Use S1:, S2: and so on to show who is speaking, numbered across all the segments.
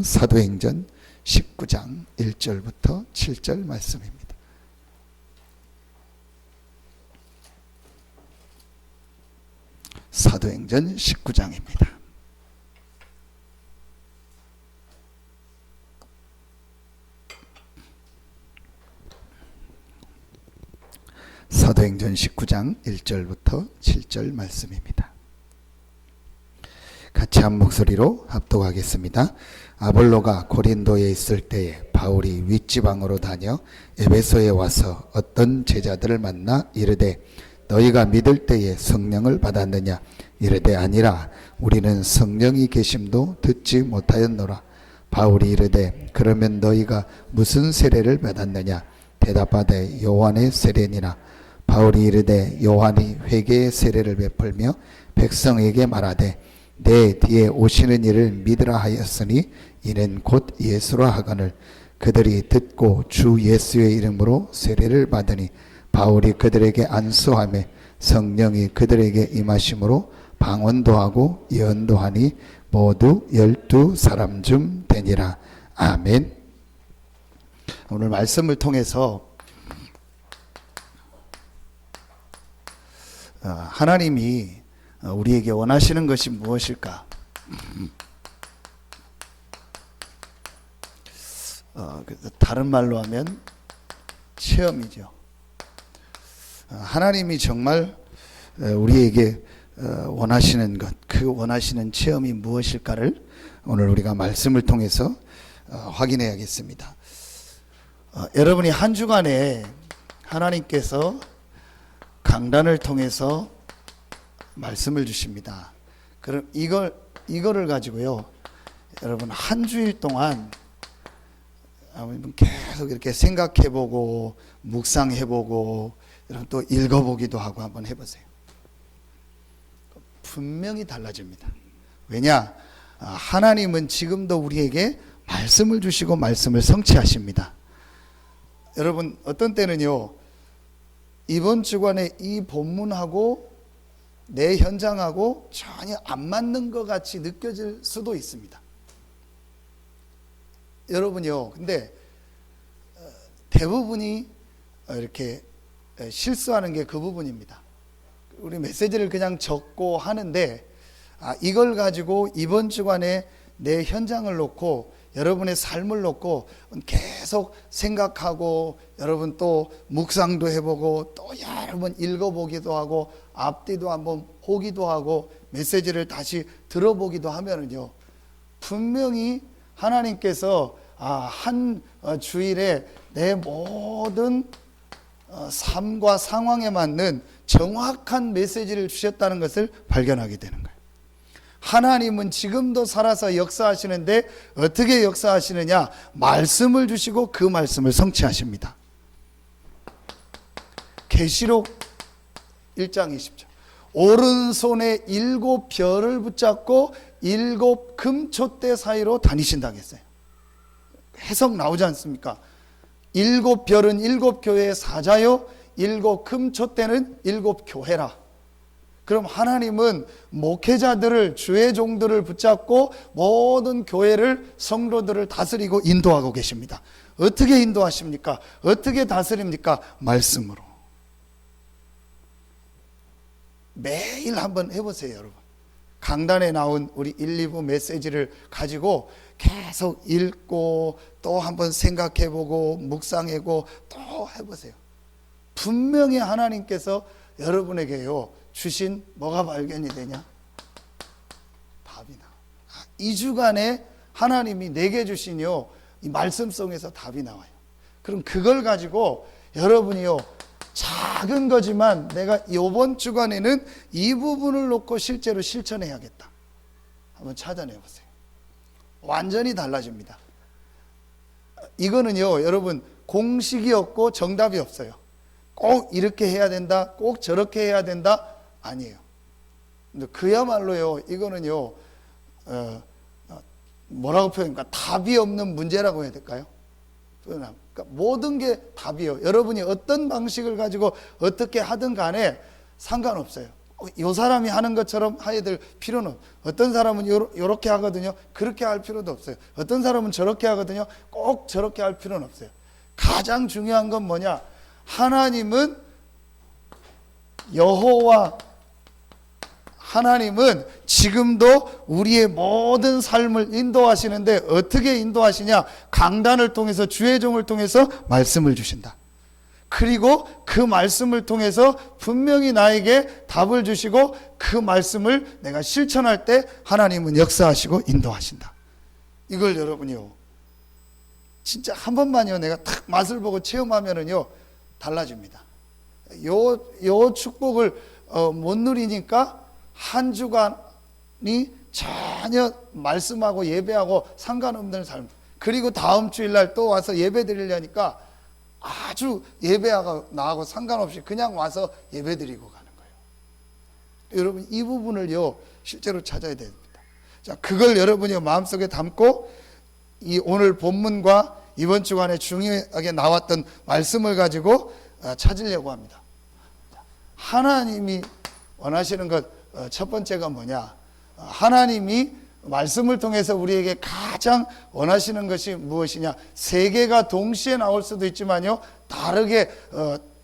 S1: 사도행전 19장 1절부터 7절 말씀입니다. 사도행전 19장입니다. 사도행전 19장 1절부터 7절 말씀입니다. 같이 한 목소리로 합독하겠습니다. 아볼로가 고린도에 있을 때에 바울이 윗지방으로 다녀 에베소에 와서 어떤 제자들을 만나 이르되 너희가 믿을 때에 성령을 받았느냐? 이르되 아니라 우리는 성령이 계심도 듣지 못하였노라. 바울이 이르되 그러면 너희가 무슨 세례를 받았느냐? 대답하되 요한의 세례니라. 바울이 이르되 요한이 회개의 세례를 베풀며 백성에게 말하되 내 뒤에 오시는 이를 믿으라 하였으니 이는 곧 예수라 하거늘 그들이 듣고 주 예수의 이름으로 세례를 받으니 바울이 그들에게 안수하며 성령이 그들에게 임하심으로 방언도 하고 예언도 하니 모두 12사람 중 되니라. 아멘. 오늘 말씀을 통해서 하나님이 우리에게 원하시는 것이 무엇일까? 다른 말로 하면 체험이죠. 하나님이 정말 우리에게 원하시는 것, 그 원하시는 체험이 무엇일까를 오늘 우리가 말씀을 통해서 확인해야겠습니다. 여러분이 한 주간에 하나님께서 강단을 통해서 말씀을 주십니다. 그럼 이거를 가지고요, 여러분 한 주일 동안 계속 이렇게 생각해보고 묵상해보고 여러분 또 읽어보기도 하고 한번 해보세요. 분명히 달라집니다. 왜냐? 하나님은 지금도 우리에게 말씀을 주시고 말씀을 성취하십니다. 여러분 어떤 때는요, 이번 주간에 이 본문하고 내 현장하고 전혀 안 맞는 것 같이 느껴질 수도 있습니다. 여러분요, 근데 대부분이 이렇게 실수하는 게 그 부분입니다. 우리 메시지를 그냥 적고 하는데 이걸 가지고 이번 주간에 내 현장을 놓고 여러분의 삶을 놓고 계속 생각하고 여러분 또 묵상도 해보고 또 여러 번 읽어보기도 하고 앞뒤도 한번 보기도 하고 메시지를 다시 들어보기도 하면은요, 분명히 하나님께서 한 주일에 내 모든 삶과 상황에 맞는 정확한 메시지를 주셨다는 것을 발견하게 되는 거예요. 하나님은 지금도 살아서 역사하시는데 어떻게 역사하시느냐? 말씀을 주시고 그 말씀을 성취하십니다. 계시록 1장 20절 오른손에 7 별을 붙잡고 7 금촛대 사이로 다니신다고 했어요. 해석 나오지 않습니까? 7 별은 7 교회의 사자요 7 금촛대는 7 교회라. 그럼 하나님은 목회자들을, 주의 종들을 붙잡고 모든 교회를, 성도들을 다스리고 인도하고 계십니다. 어떻게 인도하십니까? 어떻게 다스립니까? 말씀으로. 매일 한번 해보세요, 여러분. 강단에 나온 우리 1, 2부 메시지를 가지고 계속 읽고 또 한번 생각해보고 묵상해보고 또 해보세요. 분명히 하나님께서 여러분에게요 주신 뭐가 발견이 되냐? 답이 나와. 2주간에 하나님이 내게 주신요 이 말씀 속에서 답이 나와요. 그럼 그걸 가지고 여러분이요 작은 거지만 내가 이번 주간에는 이 부분을 놓고 실제로 실천해야겠다. 한번 찾아내보세요. 완전히 달라집니다. 이거는요 여러분 공식이 없고 정답이 없어요. 꼭 이렇게 해야 된다, 꼭 저렇게 해야 된다, 아니에요. 근데 그야말로요 이거는요 뭐라고 표현할까? 답이 없는 문제라고 해야 될까요? 그러니까 모든 게 답이에요. 여러분이 어떤 방식을 가지고 어떻게 하든 간에 상관없어요.
S2: 요 사람이 하는 것처럼 해야 될 필요는 없어요. 어떤 사람은 요렇게 하거든요. 그렇게 할 필요도 없어요. 어떤 사람은 저렇게 하거든요. 꼭 저렇게 할 필요는 없어요. 가장 중요한 건 뭐냐? 하나님은 여호와 하나님은 지금도 우리의 모든 삶을 인도하시는데 어떻게 인도하시냐? 강단을 통해서, 주의 종을 통해서 말씀을 주신다. 그리고 그 말씀을 통해서 분명히 나에게 답을 주시고 그 말씀을 내가 실천할 때 하나님은 역사하시고 인도하신다. 이걸 여러분이요, 진짜 한 번만요 내가 탁 맛을 보고 체험하면은요 달라집니다. 요 축복을 못 누리니까 한 주간이 전혀 말씀하고 예배하고 상관없는 삶, 그리고 다음 주일날 또 와서 예배 드리려니까 아주 예배하고 나하고 상관없이 그냥 와서 예배 드리고 가는 거예요. 여러분 이 부분을요 실제로 찾아야 됩니다. 자, 그걸 여러분이 마음속에 담고 이 오늘 본문과 이번 주간에 중요하게 나왔던 말씀을 가지고 찾으려고 합니다. 하나님이 원하시는 것 첫 번째가 뭐냐? 하나님이 말씀을 통해서 우리에게 가장 원하시는 것이 무엇이냐? 세 개가 동시에 나올 수도 있지만요, 다르게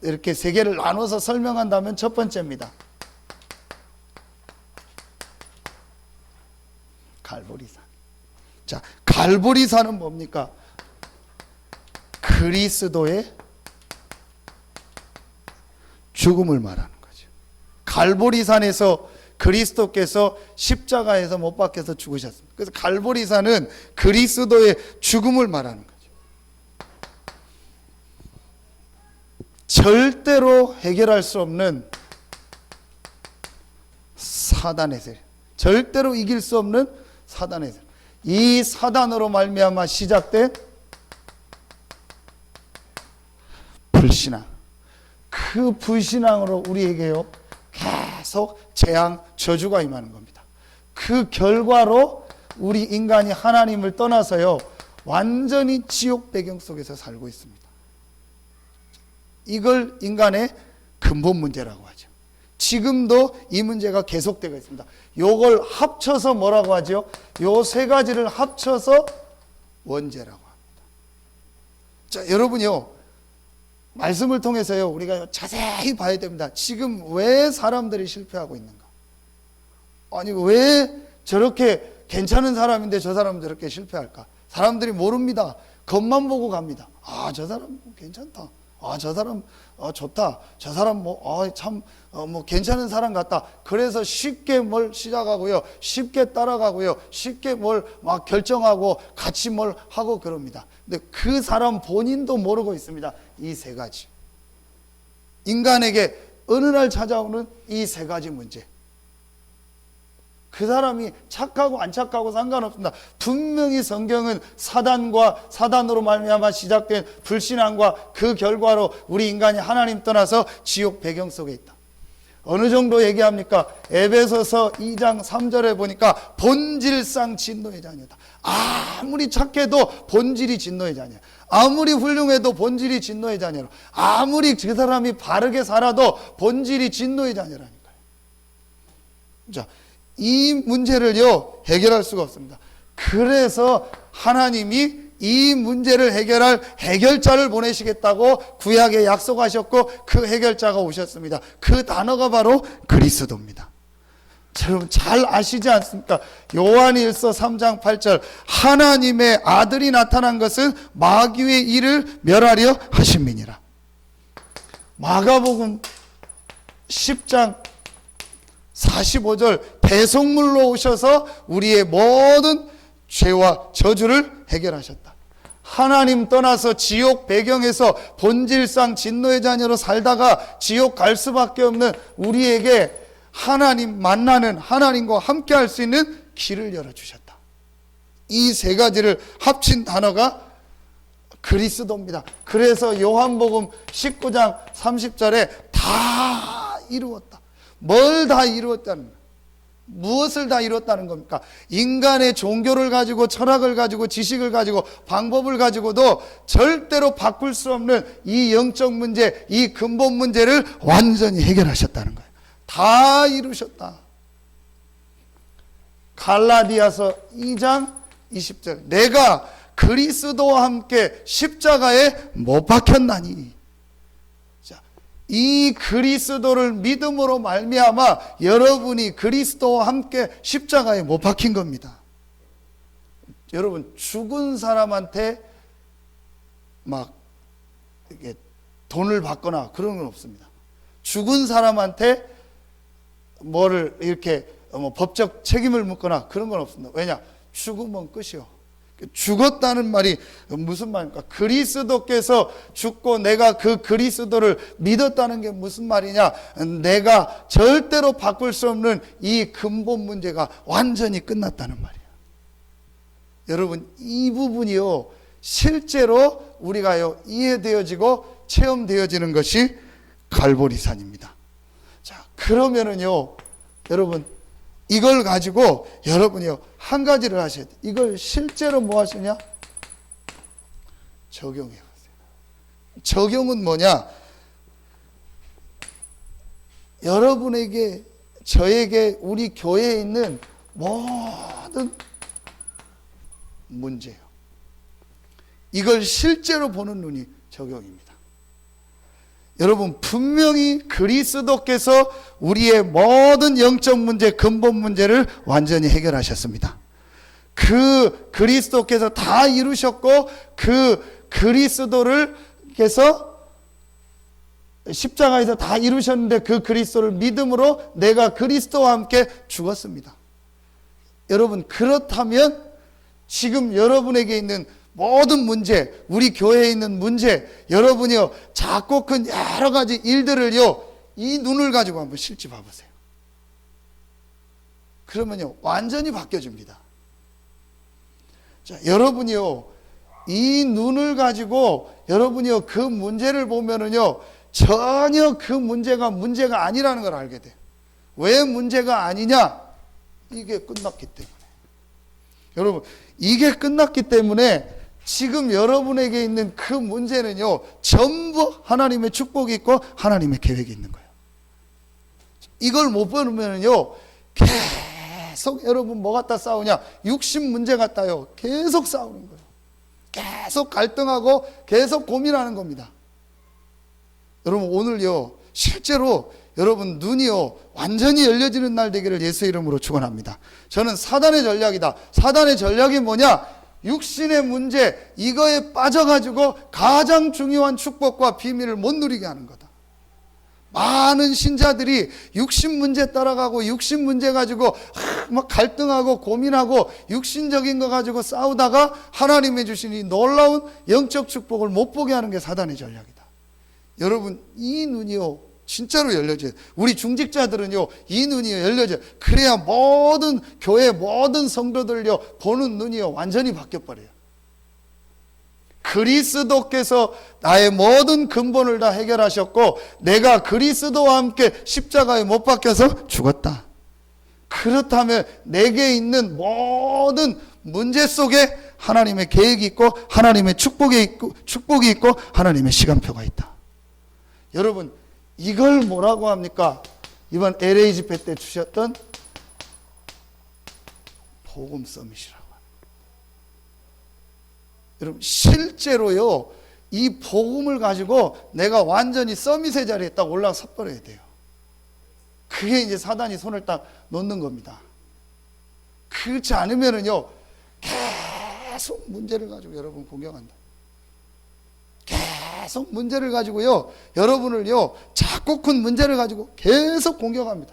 S2: 이렇게 세 개를 나눠서 설명한다면 첫 번째입니다. 갈보리산. 자, 갈보리산은 뭡니까? 그리스도의 죽음을 말하는 거죠. 갈보리산에서 그리스도께서 십자가에서 못 박혀서 죽으셨습니다. 그래서 갈보리산은 그리스도의 죽음을 말하는 거죠. 절대로 해결할 수 없는 사단의 세력, 절대로 이길 수 없는 사단의 세력, 이 사단으로 말미암아 시작된 불신앙, 그 불신앙으로 우리에게요 계속 재앙, 저주가 임하는 겁니다. 그 결과로 우리 인간이 하나님을 떠나서요 완전히 지옥 배경 속에서 살고 있습니다. 이걸 인간의 근본 문제라고 하죠. 지금도 이 문제가 계속되고 있습니다. 요걸 합쳐서 뭐라고 하죠? 요 세 가지를 합쳐서 원죄라고 합니다. 자, 여러분요 말씀을 통해서요 우리가 자세히 봐야 됩니다. 지금 왜 사람들이 실패하고 있는가? 아니 왜 저렇게 괜찮은 사람인데 저 사람은 저렇게 실패할까? 사람들이 모릅니다. 겉만 보고 갑니다. 아, 저 사람 괜찮다. 아, 저 사람 좋다. 저 사람 참 괜찮은 사람 같다. 그래서 쉽게 뭘 시작하고요, 쉽게 따라가고요, 쉽게 뭘 막 결정하고 같이 뭘 하고 그럽니다. 근데 그 사람 본인도 모르고 있습니다. 이 세 가지, 인간에게 어느 날 찾아오는 이 세 가지 문제, 그 사람이 착하고 안 착하고 상관없습니다. 분명히 성경은 사단으로 말미암아 시작된 불신앙과 그 결과로 우리 인간이 하나님 떠나서 지옥 배경 속에 있다. 어느 정도 얘기합니까? 에베소서 2장 3절에 보니까 본질상 진노의 자녀다. 아무리 착해도 본질이 진노의 자녀야. 아무리 훌륭해도 본질이 진노의 자녀로. 아무리 그 사람이 바르게 살아도 본질이 진노의 자녀라니까요. 자, 이 문제를요 해결할 수가 없습니다. 그래서 하나님이 이 문제를 해결할 해결자를 보내시겠다고 구약에 약속하셨고 그 해결자가 오셨습니다. 그 단어가 바로 그리스도입니다. 여러분 잘 아시지 않습니까? 요한일서 3장 8절, 하나님의 아들이 나타난 것은 마귀의 일을 멸하려 하심이니라. 마가복음 10장 45절, 배송물로 오셔서 우리의 모든 죄와 저주를 해결하셨다. 하나님 떠나서 지옥 배경에서 본질상 진노의 자녀로 살다가 지옥 갈 수밖에 없는 우리에게 하나님 만나는, 하나님과 함께 할 수 있는 길을 열어주셨다. 이 세 가지를 합친 단어가 그리스도입니다. 그래서 요한복음 19장 30절에 다 이루었다. 뭘 다 이루었다는 거야? 무엇을 다 이뤘다는 겁니까? 인간의 종교를 가지고, 철학을 가지고, 지식을 가지고, 방법을 가지고도 절대로 바꿀 수 없는 이 영적 문제, 이 근본 문제를 완전히 해결하셨다는 거예요. 다 이루셨다. 갈라디아서 2장 20절. 내가 그리스도와 함께 십자가에 못 박혔나니. 자, 이 그리스도를 믿음으로 말미암아 여러분이 그리스도와 함께 십자가에 못 박힌 겁니다. 여러분, 죽은 사람한테 막 이게 돈을 받거나 그런 건 없습니다. 죽은 사람한테 뭐를 이렇게 법적 책임을 묻거나 그런 건 없습니다. 왜냐? 죽으면 끝이요. 죽었다는 말이 무슨 말입니까? 그리스도께서 죽고 내가 그 그리스도를 믿었다는 게 무슨 말이냐? 내가 절대로 바꿀 수 없는 이 근본 문제가 완전히 끝났다는 말이에요. 여러분, 이 부분이요, 실제로 우리가요 이해되어지고 체험되어지는 것이 갈보리산입니다. 자, 그러면은요, 여러분, 이걸 가지고 여러분이요 한 가지를 하셔야 돼요. 이걸 실제로 뭐 하시냐? 적용해 보세요. 적용은 뭐냐? 여러분에게, 저에게, 우리 교회에 있는 모든 문제요, 이걸 실제로 보는 눈이 적용입니다. 여러분, 분명히 그리스도께서 우리의 모든 영적 문제, 근본 문제를 완전히 해결하셨습니다. 그 그리스도께서 다 이루셨고, 그 그리스도를 께서 십자가에서 다 이루셨는데 그 그리스도를 믿음으로 내가 그리스도와 함께 죽었습니다. 여러분, 그렇다면 지금 여러분에게 있는 모든 문제, 우리 교회에 있는 문제, 여러분이요 작고 큰 여러 가지 일들을요 이 눈을 가지고 한번 실지 봐보세요. 그러면요 완전히 바뀌어집니다. 자, 여러분이요 이 눈을 가지고 여러분이요 그 문제를 보면은요 전혀 그 문제가 아니라는 걸 알게 돼요. 왜 문제가 아니냐? 이게 끝났기 때문에. 여러분, 이게 끝났기 때문에 지금 여러분에게 있는 그 문제는요 전부 하나님의 축복이 있고 하나님의 계획이 있는 거예요. 이걸 못 보면은요 계속 여러분 뭐 갖다 싸우냐? 육신 문제 갖다요 계속 싸우는 거예요. 계속 갈등하고 계속 고민하는 겁니다. 여러분, 오늘요 실제로 여러분 눈이요 완전히 열려지는 날 되기를 예수 이름으로 축원합니다. 저는 사단의 전략이다. 사단의 전략이 뭐냐? 육신의 문제, 이거에 빠져가지고 가장 중요한 축복과 비밀을 못 누리게 하는 거다. 많은 신자들이 육신 문제 따라가고 육신 문제 가지고 막 갈등하고 고민하고 육신적인 거 가지고 싸우다가 하나님이 주신 이 놀라운 영적 축복을 못 보게 하는 게 사단의 전략이다. 여러분, 이 눈이요 진짜로 열려져요. 우리 중직자들은요 이 눈이 열려져요. 그래야 모든 교회 모든 성도들요 보는 눈이요 완전히 바뀌어버려요. 그리스도께서 나의 모든 근본을 다 해결하셨고 내가 그리스도와 함께 십자가에 못 박혀서 죽었다. 그렇다면 내게 있는 모든 문제 속에 하나님의 계획이 있고 하나님의 축복이 있고 하나님의 시간표가 있다. 여러분, 이걸 뭐라고 합니까? 이번 LA 집회 때 주셨던 복음 서밋이라고 합니다. 여러분, 실제로요 이 복음을 가지고 내가 완전히 서밋의 자리에 딱 올라서 버려야 돼요. 그게 이제 사단이 손을 딱 놓는 겁니다. 그렇지 않으면은요 계속 문제를 가지고 여러분 공격한다. 계속 문제를 가지고요 여러분을요 작고 큰 문제를 가지고 계속 공격합니다.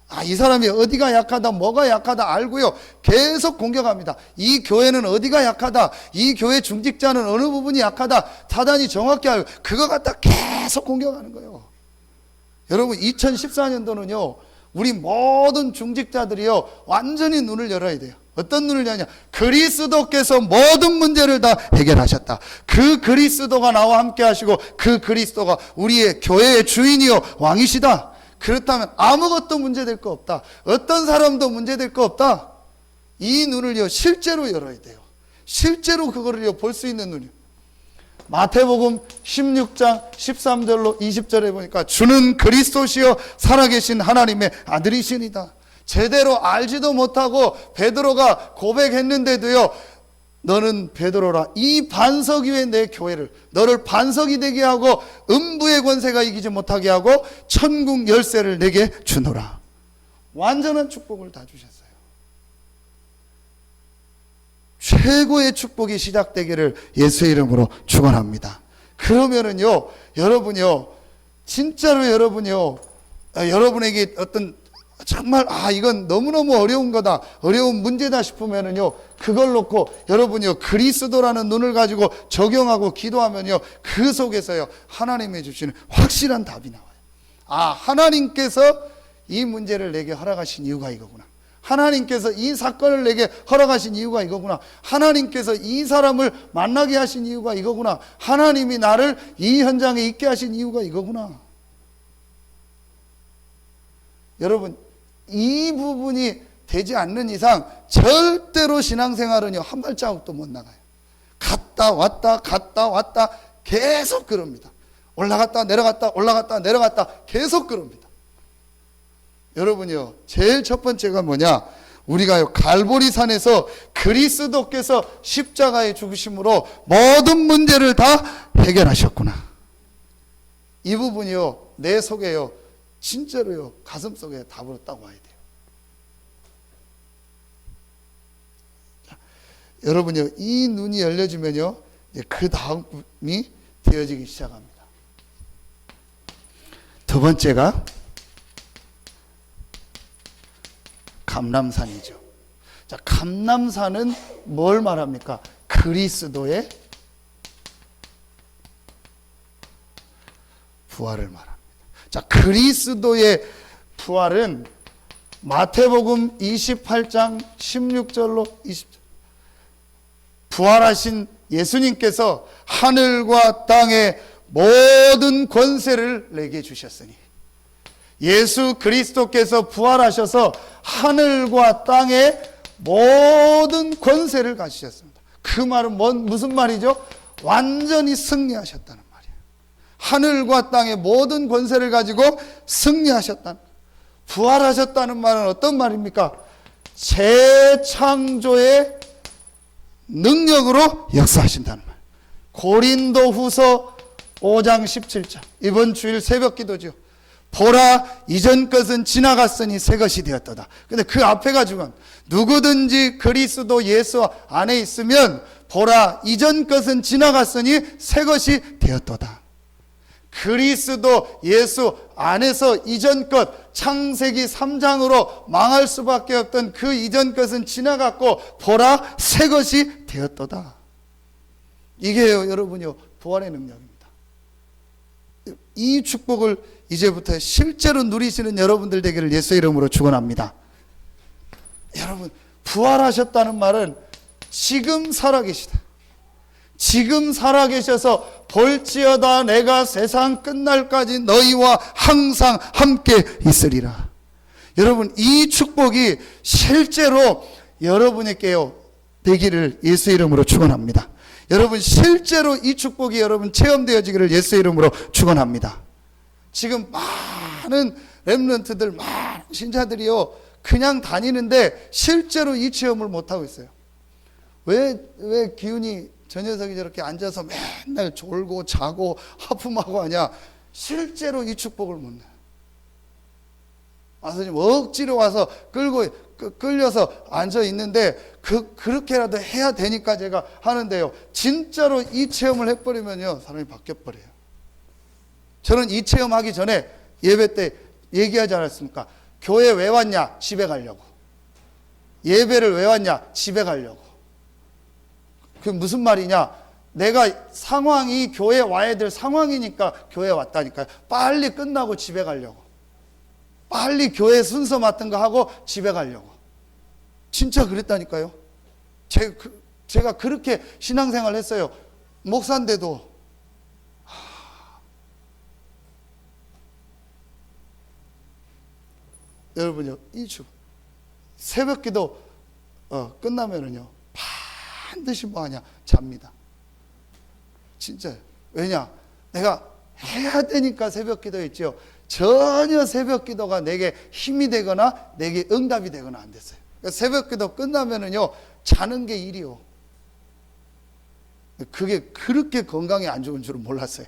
S2: 아, 이 사람이 어디가 약하다 뭐가 약하다 알고요 계속 공격합니다. 이 교회는 어디가 약하다, 이 교회 중직자는 어느 부분이 약하다 사단이 정확히 알고 그거 갖다 계속 공격하는 거예요. 여러분, 2014년도는요 우리 모든 중직자들이요 완전히 눈을 열어야 돼요. 어떤 눈을 여냐? 그리스도께서 모든 문제를 다 해결하셨다. 그 그리스도가 나와 함께 하시고 그 그리스도가 우리의 교회의 주인이요 왕이시다. 그렇다면 아무것도 문제될 거 없다. 어떤 사람도 문제될 거 없다. 이 눈을요 실제로 열어야 돼요. 실제로 그거를요 볼 수 있는 눈이요. 마태복음 16장 13절로 20절에 보니까 주는 그리스도시요 살아계신 하나님의 아들이시니다. 제대로 알지도 못하고 베드로가 고백했는데도요, 너는 베드로라, 이 반석 위에 내 교회를, 너를 반석이 되게 하고 음부의 권세가 이기지 못하게 하고 천국 열쇠를 내게 주노라. 완전한 축복을 다 주셨어요. 최고의 축복이 시작되기를 예수의 이름으로 축원합니다. 그러면은요, 여러분요, 진짜로 여러분요, 여러분에게 어떤 정말 이건 너무너무 어려운 거다, 어려운 문제다 싶으면은요, 그걸 놓고 여러분요, 그리스도라는 눈을 가지고 적용하고 기도하면요, 그 속에서요, 하나님이 주시는 확실한 답이 나와요. 하나님께서 이 문제를 내게 허락하신 이유가 이거구나. 하나님께서 이 사건을 내게 허락하신 이유가 이거구나. 하나님께서 이 사람을 만나게 하신 이유가 이거구나. 하나님이 나를 이 현장에 있게 하신 이유가 이거구나. 여러분, 이 부분이 되지 않는 이상 절대로 신앙생활은요, 한 발자국도 못 나가요. 갔다 왔다 계속 그럽니다. 올라갔다 내려갔다 계속 그럽니다. 여러분이요, 제일 첫 번째가 뭐냐? 우리가요, 갈보리산에서 그리스도께서 십자가에 죽으심으로 모든 문제를 다 해결하셨구나. 이 부분이요, 내 속에요, 진짜로요, 가슴 속에 답으로 딱 와야 돼요. 자, 여러분요, 이 눈이 열려지면요, 그 다음이 되어지기 시작합니다. 두 번째가 감람산이죠. 자, 감람산은 뭘 말합니까? 그리스도의 부활을 말합니다. 자, 그리스도의 부활은 마태복음 28장 16절로 20절. 부활하신 예수님께서 하늘과 땅의 모든 권세를 내게 주셨으니, 예수 그리스도께서 부활하셔서 하늘과 땅의 모든 권세를 가지셨습니다. 그 말은 무슨 말이죠? 완전히 승리하셨다는 말이에요. 하늘과 땅의 모든 권세를 가지고 승리하셨다는, 부활하셨다는 말은 어떤 말입니까? 재창조의 능력으로 역사하신다는 말. 고린도후서 5장 17절, 이번 주일 새벽 기도죠. 보라, 이전 것은 지나갔으니 새 것이 되었도다. 근데 그 앞에가 중요한, 누구든지 그리스도 예수 안에 있으면 보라, 이전 것은 지나갔으니 새 것이 되었도다. 그리스도 예수 안에서 이전 것, 창세기 3장으로 망할 수밖에 없던 그 이전 것은 지나갔고 보라, 새 것이 되었도다. 이게요, 여러분요, 부활의 능력입니다. 이 축복을 이제부터 실제로 누리시는 여러분들 되기를 예수의 이름으로 축원합니다. 여러분, 부활하셨다는 말은 지금 살아계시다. 지금 살아계셔서 볼지어다 내가 세상 끝날까지 너희와 항상 함께 있으리라. 여러분, 이 축복이 실제로 여러분에게요 되기를 예수의 이름으로 축원합니다. 여러분, 실제로 이 축복이 여러분 체험되어지기를 예수의 이름으로 축원합니다. 지금 많은 렘넌트들, 많은 신자들이요, 그냥 다니는데 실제로 이 체험을 못하고 있어요. 왜 기운이 저 녀석이 저렇게 앉아서 맨날 졸고 자고 하품하고 하냐? 실제로 이 축복을 못 내요. 와서 지금 억지로 와서 끌려서 앉아 있는데 그렇게라도 해야 되니까 제가 하는데요, 진짜로 이 체험을 해버리면요, 사람이 바뀌어버려요. 저는 이 체험하기 전에 예배 때 얘기하지 않았습니까? 교회 왜 왔냐? 집에 가려고. 예배를 왜 왔냐? 집에 가려고. 그게 무슨 말이냐? 내가 상황이 교회 와야 될 상황이니까 교회 왔다니까요. 빨리 끝나고 집에 가려고. 빨리 교회 순서 맡은 거 하고 집에 가려고. 진짜 그랬다니까요. 제가 그렇게 신앙생활을 했어요. 목사인데도. 여러분요, 이 새벽 기도 끝나면은요, 반드시 뭐하냐? 잡니다. 진짜. 왜냐? 내가 해야 되니까 새벽 기도했죠. 전혀 새벽 기도가 내게 힘이 되거나 내게 응답이 되거나 안 됐어요. 그러니까 새벽 기도 끝나면은요, 자는 게 일이요. 그게 그렇게 건강에 안 좋은 줄은 몰랐어요.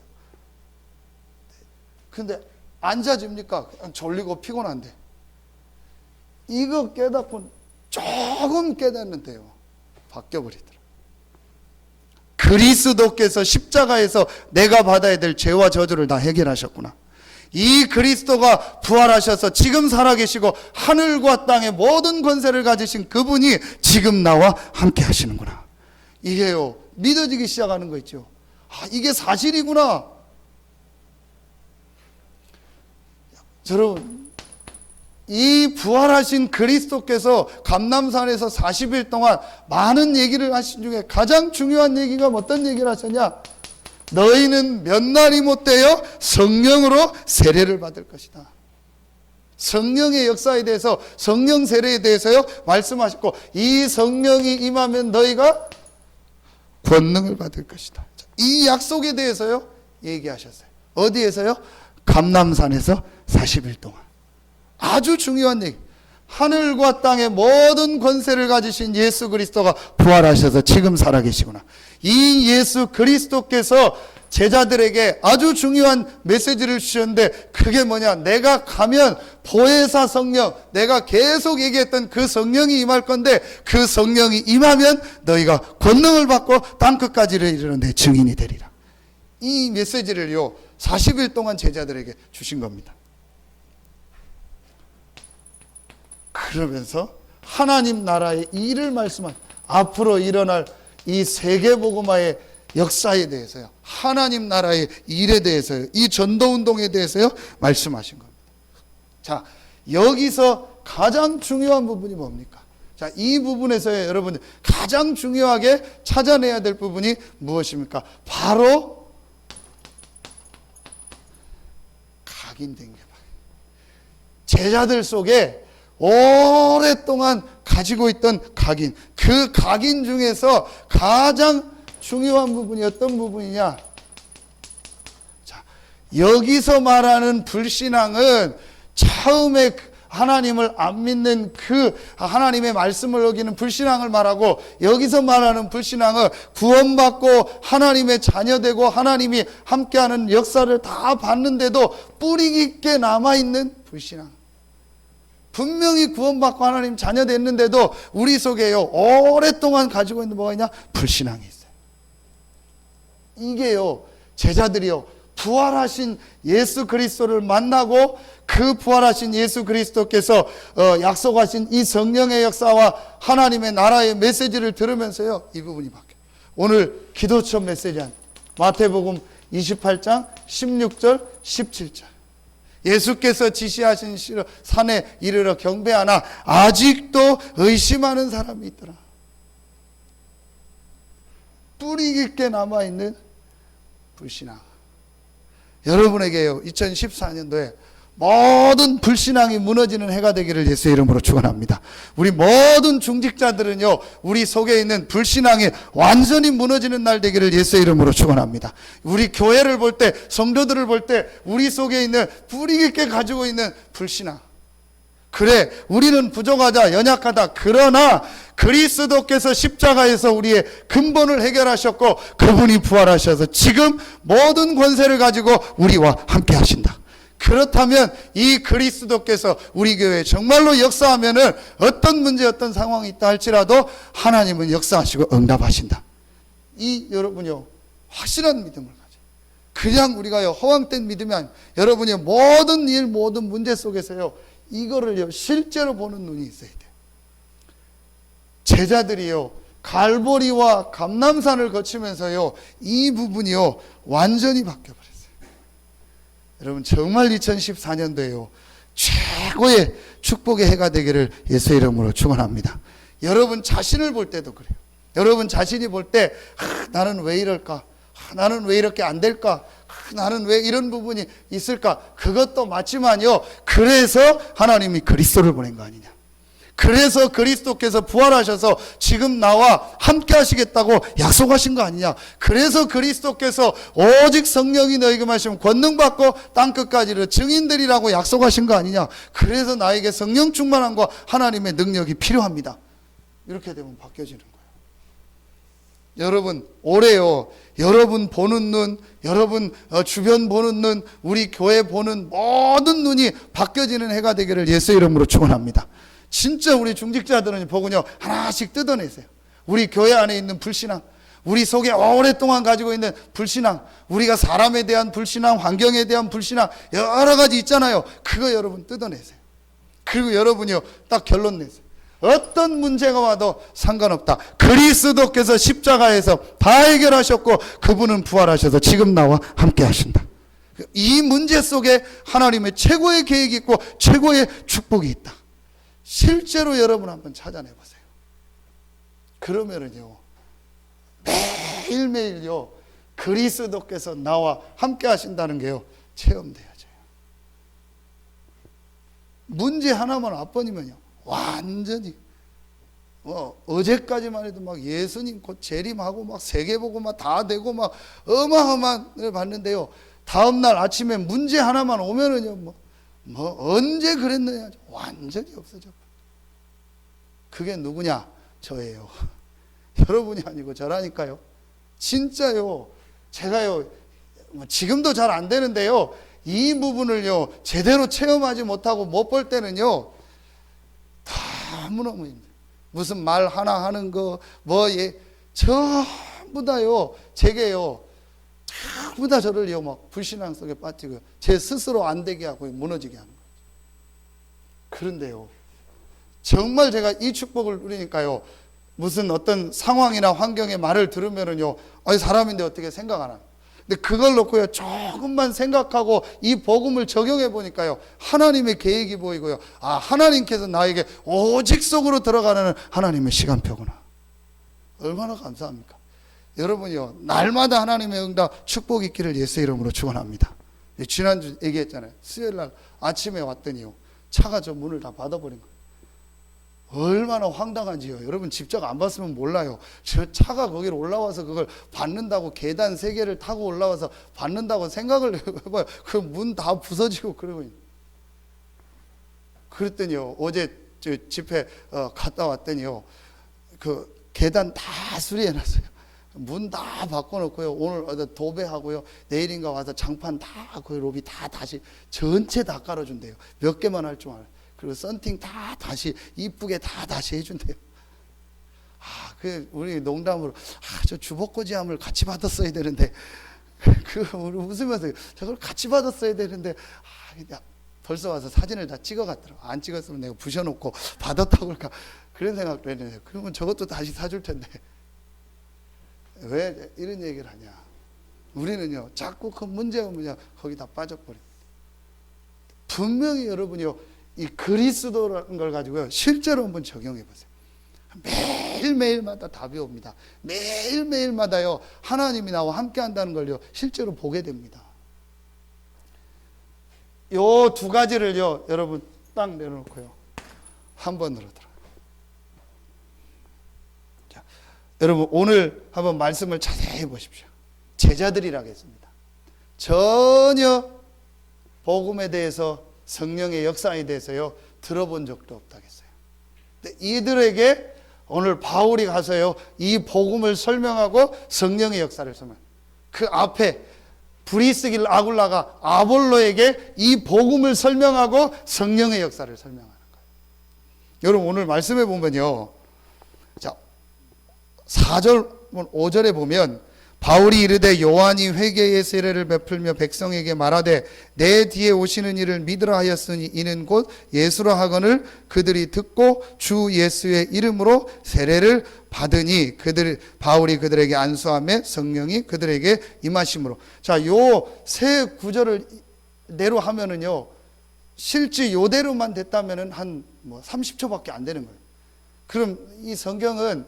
S2: 근데 앉아집니까? 그냥 졸리고 피곤한데. 이거 깨닫고 조금 깨닫는데요, 바뀌어버리더라. 그리스도께서 십자가에서 내가 받아야 될 죄와 저주를 다 해결하셨구나. 이 그리스도가 부활하셔서 지금 살아계시고 하늘과 땅의 모든 권세를 가지신 그분이 지금 나와 함께 하시는구나. 이게요, 믿어지기 시작하는 거 있죠. 아, 이게 사실이구나. 여러분, 이 부활하신 그리스도께서 감람산에서 40일 동안 많은 얘기를 하신 중에 가장 중요한 얘기가 어떤 얘기를 하셨냐? 너희는 몇 날이 못되어 성령으로 세례를 받을 것이다. 성령의 역사에 대해서, 성령 세례에 대해서요 말씀하셨고, 이 성령이 임하면 너희가 권능을 받을 것이다. 이 약속에 대해서요 얘기하셨어요. 어디에서요? 감람산에서 40일 동안. 아주 중요한 얘기. 하늘과 땅의 모든 권세를 가지신 예수 그리스도가 부활하셔서 지금 살아계시구나. 이 예수 그리스도께서 제자들에게 아주 중요한 메시지를 주셨는데, 그게 뭐냐? 내가 가면 보혜사 성령, 내가 계속 얘기했던 그 성령이 임할 건데, 그 성령이 임하면 너희가 권능을 받고 땅끝까지를 이르는 내 증인이 되리라. 이 메시지를요 40일 동안 제자들에게 주신 겁니다. 그러면서 하나님 나라의 일을 말씀한, 앞으로 일어날 이 세계복음화의 역사에 대해서요, 하나님 나라의 일에 대해서요, 이 전도운동에 대해서요 말씀하신 겁니다. 자, 여기서 가장 중요한 부분이 뭡니까? 자, 이 부분에서요 여러분 가장 중요하게 찾아내야 될 부분이 무엇입니까? 바로 각인된 게 바로 제자들 속에 오랫동안 가지고 있던 각인, 그 각인 중에서 가장 중요한 부분이 어떤 부분이냐? 자, 여기서 말하는 불신앙은 처음에 하나님을 안 믿는 그 하나님의 말씀을 어기는 불신앙을 말하고, 여기서 말하는 불신앙은 구원받고 하나님의 자녀되고 하나님이 함께하는 역사를 다 봤는데도 뿌리 깊게 남아있는 불신앙. 분명히 구원받고 하나님 자녀 됐는데도 우리 속에요 오랫동안 가지고 있는 뭐가 있냐? 불신앙이 있어요. 이게요 제자들이요 부활하신 예수 그리스도를 만나고, 그 부활하신 예수 그리스도께서 약속하신 이 성령의 역사와 하나님의 나라의 메시지를 들으면서요 이 부분이 바뀌어요. 오늘 기도처 메시지한 마태복음 28장 16절 17절. 예수께서 지시하신 산에 이르러 경배하나 아직도 의심하는 사람이 있더라. 뿌리 깊게 남아있는 불신앙. 여러분에게요 2014년도에 모든 불신앙이 무너지는 해가 되기를 예수의 이름으로 축원합니다. 우리 모든 중직자들은요 우리 속에 있는 불신앙이 완전히 무너지는 날 되기를 예수의 이름으로 축원합니다. 우리 교회를 볼 때, 성도들을 볼 때 우리 속에 있는 뿌리 깊게 가지고 있는 불신앙, 그래 우리는 부족하다, 연약하다, 그러나 그리스도께서 십자가에서 우리의 근본을 해결하셨고 그분이 부활하셔서 지금 모든 권세를 가지고 우리와 함께 하신다. 그렇다면 이 그리스도께서 우리 교회에 정말로 역사하면은 어떤 문제, 어떤 상황이 있다 할지라도 하나님은 역사하시고 응답하신다. 이 여러분요 확실한 믿음을 가져. 그냥 우리가요 허황된 믿음이 아니에요. 여러분이 모든 일, 모든 문제 속에서요 이거를요 실제로 보는 눈이 있어야 돼요. 제자들이요 갈보리와 감람산을 거치면서요 이 부분이요 완전히 바뀌어버렸어요. 여러분 정말 2014년도에요 최고의 축복의 해가 되기를 예수의 이름으로 축원합니다. 여러분 자신을 볼 때도 그래요. 여러분 자신이 볼 때 나는 왜 이럴까? 나는 왜 이렇게 안 될까? 나는 왜 이런 부분이 있을까? 그것도 맞지만요 그래서 하나님이 그리스도를 보낸 거 아니냐? 그래서 그리스도께서 부활하셔서 지금 나와 함께 하시겠다고 약속하신 거 아니냐. 그래서 그리스도께서 오직 성령이 너에게 마시면 권능 받고 땅끝까지를 증인들이라고 약속하신 거 아니냐. 그래서 나에게 성령 충만함과 하나님의 능력이 필요합니다. 이렇게 되면 바뀌어지는 거예요. 여러분, 올해요, 여러분 보는 눈, 여러분 주변 보는 눈, 우리 교회 보는 모든 눈이 바뀌어지는 해가 되기를 예수 이름으로 축원합니다. 진짜 우리 중직자들은 보군요, 하나씩 뜯어내세요. 우리 교회 안에 있는 불신앙, 우리 속에 오랫동안 가지고 있는 불신앙, 우리가 사람에 대한 불신앙, 환경에 대한 불신앙, 여러 가지 있잖아요. 그거 여러분 뜯어내세요. 그리고 여러분이요, 딱 결론 내세요. 어떤 문제가 와도 상관없다. 그리스도께서 십자가에서 다 해결하셨고 그분은 부활하셔서 지금 나와 함께 하신다. 이 문제 속에 하나님의 최고의 계획이 있고 최고의 축복이 있다. 실제로 여러분 한번 찾아내보세요. 그러면은요, 매일매일요, 그리스도께서 나와 함께 하신다는 게요, 체험돼야죠. 문제 하나만 앞번이면요, 완전히 어제까지만 해도 막 예수님 곧 재림하고 막 세계 보고 막 다 되고 막 어마어마한 걸 봤는데요, 다음날 아침에 문제 하나만 오면은요, 언제 그랬느냐, 완전히 없어져. 그게 누구냐? 저예요. 여러분이 아니고 저라니까요. 진짜요. 제가요, 지금도 잘 안 되는데요, 이 부분을요 제대로 체험하지 못하고 못 볼 때는요, 너무너무 힘들어요. 무슨 말 하나 하는 거, 전부 다요, 제게요, 전부 다 저를요, 막 불신앙 속에 빠지고, 제 스스로 안 되게 하고 무너지게 하는 거예요. 그런데요, 정말 제가 이 축복을 누리니까요, 무슨 어떤 상황이나 환경의 말을 들으면은요, 사람인데 어떻게 생각 안 하나. 근데 그걸 놓고요, 조금만 생각하고 이 복음을 적용해 보니까요, 하나님의 계획이 보이고요, 하나님께서 나에게 오직 속으로 들어가는 하나님의 시간표구나. 얼마나 감사합니까? 여러분이요, 날마다 하나님의 응답, 축복이 있기를 예수 이름으로 축원합니다. 지난주 얘기했잖아요. 수요일 날 아침에 왔더니요, 차가 저 문을 다 닫아버린 거예요. 얼마나 황당한지요. 여러분 직접 안 봤으면 몰라요. 저 차가 거기로 올라와서 그걸 받는다고, 계단 3개를 타고 올라와서 받는다고 생각을 해봐요. 그 문 다 부서지고 그러고. 그랬더니요, 어제 저 집회 갔다 왔더니요, 그 계단 다 수리해놨어요. 문 다 바꿔놓고요, 오늘 도배하고요, 내일인가 와서 장판 다, 그 로비 다 다시 전체 다 깔아준대요. 몇 개만 할 줄 알아요. 그리고 썬팅 다 다시 이쁘게 다 다시 해준대요. 우리 농담으로, 저 주복고지함을 같이 받았어야 되는데, 우리 웃으면서 저걸 같이 받았어야 되는데, 벌써 와서 사진을 다 찍어갔더라고. 안 찍었으면 내가 부셔놓고 받았다고 그럴까, 그런 생각도 했는데, 그러면 저것도 다시 사줄 텐데. 왜 이런 얘기를 하냐? 우리는요, 자꾸 그 문제 오면 거기 다 빠져버립니다. 분명히 여러분이요, 이 그리스도라는 걸 가지고요, 실제로 한번 적용해 보세요. 매일매일마다 답이 옵니다. 매일매일마다요, 하나님이 나와 함께 한다는 걸요, 실제로 보게 됩니다. 요 두 가지를요, 여러분 딱 내려놓고요, 한 번으로 들어요. 자, 여러분 오늘 한번 말씀을 자세히 보십시오. 제자들이라고 했습니다. 전혀 복음에 대해서, 성령의 역사에 대해서요, 들어본 적도 없다겠어요. 근데 이들에게 오늘 바울이 가서요, 이 복음을 설명하고 성령의 역사를 설명. 그 앞에 브리스길 아굴라가 아볼로에게 이 복음을 설명하고 성령의 역사를 설명하는 거예요. 여러분 오늘 말씀해 보면요, 자 4절 5절에 보면, 바울이 이르되 요한이 회개의 세례를 베풀며 백성에게 말하되 내 뒤에 오시는 이를 믿으라 하였으니 이는 곧 예수라 하거늘 그들이 듣고 주 예수의 이름으로 세례를 받으니 바울이 그들에게 안수하며 성령이 그들에게 임하심으로. 자, 요 세 구절을 대로 하면은요, 실제 요대로만 됐다면은 한 30초밖에 안 되는 거예요. 그럼 이 성경은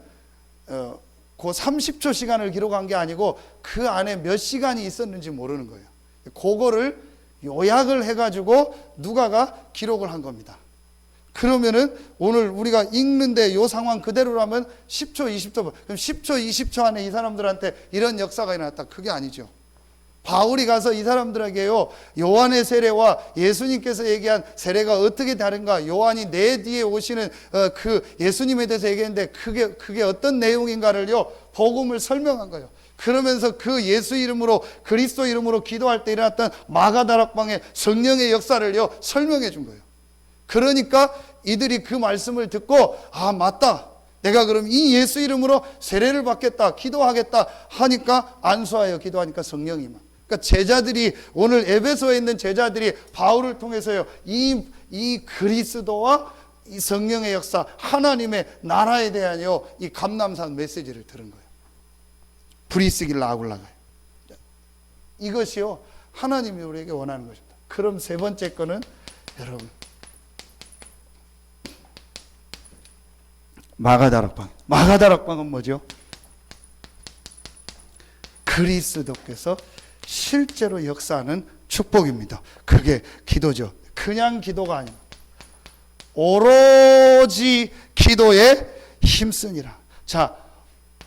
S2: 그 30초 시간을 기록한 게 아니고 그 안에 몇 시간이 있었는지 모르는 거예요. 그거를 요약을 해가지고 누가가 기록을 한 겁니다. 그러면은 오늘 우리가 읽는데 요 상황 그대로라면 10초, 20초, 그럼 10초, 20초 안에 이 사람들한테 이런 역사가 일어났다. 그게 아니죠. 바울이 가서 이 사람들에게요, 요한의 세례와 예수님께서 얘기한 세례가 어떻게 다른가, 요한이 내 뒤에 오시는 그 예수님에 대해서 얘기했는데 그게 어떤 내용인가를요, 복음을 설명한 거예요. 그러면서 그 예수 이름으로, 그리스도 이름으로 기도할 때 일어났던 마가다락방의 성령의 역사를요, 설명해 준 거예요. 그러니까 이들이 그 말씀을 듣고, 아, 맞다. 내가 그럼 이 예수 이름으로 세례를 받겠다, 기도하겠다 하니까, 안수하여 기도하니까 성령이 막. 그러니까 제자들이, 오늘 에베소에 있는 제자들이 바울을 통해서요, 이 그리스도와 이 성령의 역사, 하나님의 나라에 대한요, 이 감람산 메시지를 들은 거예요. 브리스길라 아굴라가요. 이것이요, 하나님이 우리에게 원하는 것입니다. 그럼 세 번째 거는, 여러분, 마가다락방. 마가다락방은 뭐죠? 그리스도께서 실제로 역사하는 축복입니다. 그게 기도죠. 그냥 기도가 아닙니다. 오로지 기도에 힘쓰니라. 자,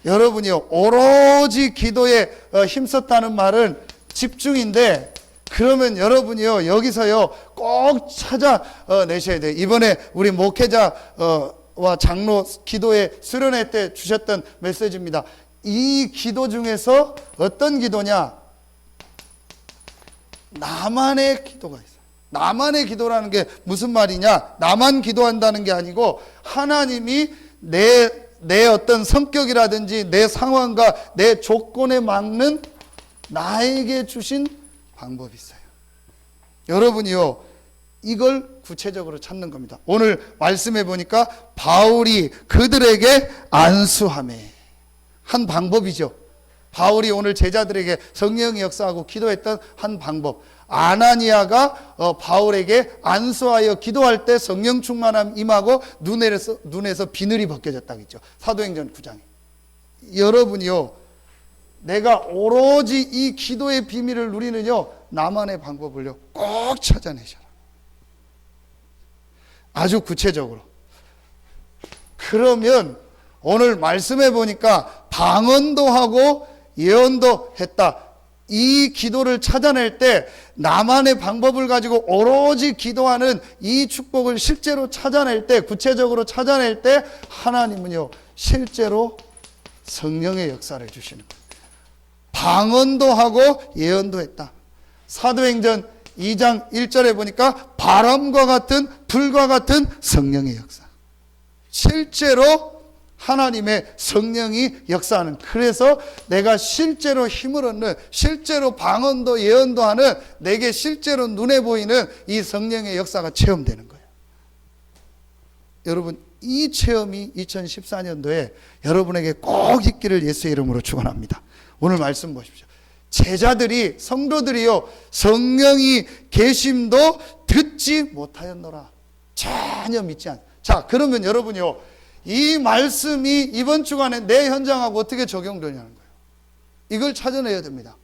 S2: 여러분이요, 오로지 기도에 힘썼다는 말은 집중인데, 그러면 여러분이요, 여기서요, 꼭 찾아내셔야 돼요. 이번에 우리 목회자와 장로 기도회 수련회 때 주셨던 메시지입니다. 이 기도 중에서 어떤 기도냐? 나만의 기도가 있어요. 나만의 기도라는 게 무슨 말이냐? 나만 기도한다는 게 아니고 하나님이 내 어떤 성격이라든지 내 상황과 내 조건에 맞는 나에게 주신 방법이 있어요. 여러분이요, 이걸 구체적으로 찾는 겁니다. 오늘 말씀해 보니까 바울이 그들에게 안수하매 한 방법이죠. 바울이 오늘 제자들에게 성령의 역사하고 기도했던 한 방법. 아나니아가 바울에게 안수하여 기도할 때 성령 충만함 임하고 눈에서 비늘이 벗겨졌다고 했죠. 사도행전 9장에. 여러분이요, 내가 오로지 이 기도의 비밀을 누리는요, 나만의 방법을요, 꼭 찾아내셔라. 아주 구체적으로. 그러면 오늘 말씀해 보니까 방언도 하고 예언도 했다. 이 기도를 찾아낼 때 나만의 방법을 가지고 오로지 기도하는 이 축복을 실제로 찾아낼 때, 구체적으로 찾아낼 때 하나님은요, 실제로 성령의 역사를 주시는 거예요. 방언도 하고 예언도 했다. 사도행전 2장 1절에 보니까 바람과 같은 불과 같은 성령의 역사. 실제로 하나님의 성령이 역사하는, 그래서 내가 실제로 힘을 얻는, 실제로 방언도 예언도 하는, 내게 실제로 눈에 보이는 이 성령의 역사가 체험되는 거예요. 여러분, 이 체험이 2014년도에 여러분에게 꼭 있기를 예수의 이름으로 축원합니다. 오늘 말씀 보십시오. 제자들이, 성도들이요, 성령이 계심도 듣지 못하였노라. 전혀 믿지 않. 자, 그러면 여러분이요, 이 말씀이 이번 주간에 내 현장하고 어떻게 적용되냐는 거예요. 이걸 찾아내야 됩니다.